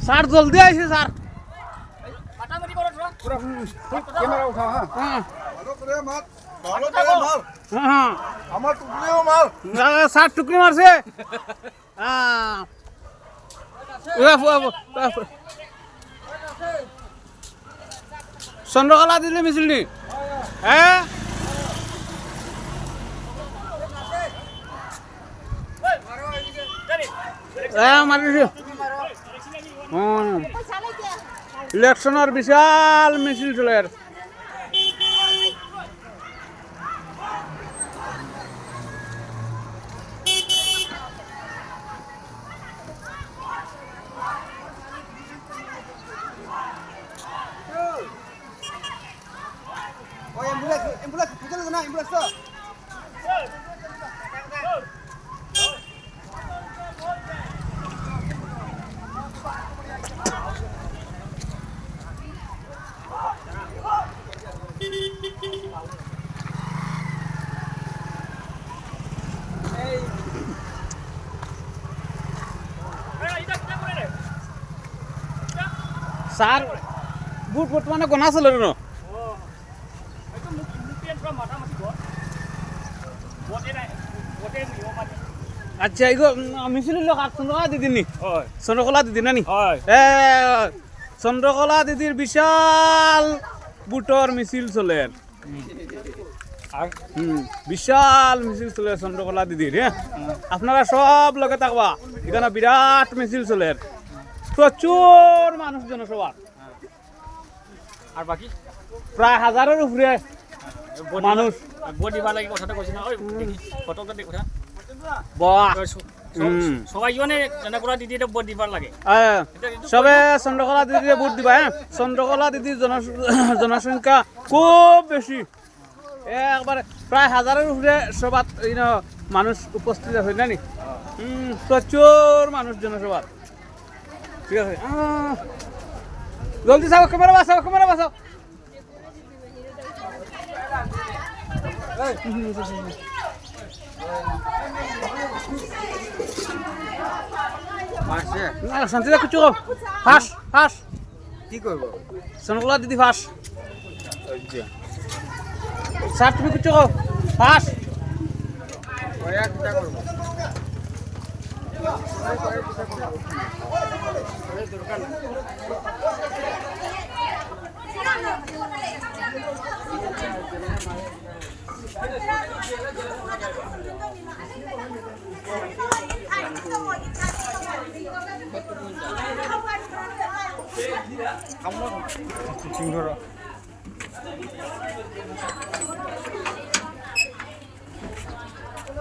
sir জলদি আইছে sir camera উঠাও হ্যাঁ হ্যাঁ ভালো করে মার ভালো করে মার হ্যাঁ আমার টুকরিও মার স্যার টুকরি মারছে চন্দ্রকলা দিলে মিছিল নি হ্যাঁ মারিছে ইলেকশনের বিশাল মিছিল চলে ওই অ্যাম্বুলেন্স চলে না অ্যাম্বুলেন্স তো স্যার বুট বর্তমানে গোনা চলে ন আচ্ছা এগো মিছিল লোক চন্দ্রকলা দিদি নি চন্দ্রকলা দিদি না নি চন্দ্রকলা দিদির বিশাল বুটর মিছিল চলে বিশাল মিছিল চলে চন্দ্রকলা দিদির হ্যাঁ আপনারা সব লগে থাকবা এখানে বিরাট মিছিল চলে প্রচুর মানুষ জনসভা আর বাকি প্রায় হাজারের উপরে মানুষ ভোট দিবার লাগে কথাটা কইছি না ওই ফটোটা দেখ কথা বাহ সবাই মানে চন্দ্রকলা দিদি এটা ভোট দিবার লাগে সবে চন্দ্রকলা দিদিরে ভোট দিবা হ্যাঁ চন্দ্রকলা দিদির জনসংখ্যা খুব বেশি একবারে প্রায় হাজারের উপরে সভাত মানুষ উপস্থিত হয় না নি প্রচুর মানুষ জনসভা ঠিক আছে জলদি যাও ক্যামেরা বাঁচাও শান্তি দেখো চুপ ফাঁস কি করব চন্দ্রকলা দিদি ফাঁস স্যার তুমি কিছু কো ফাঁস ওয়া কিটা করব আমরা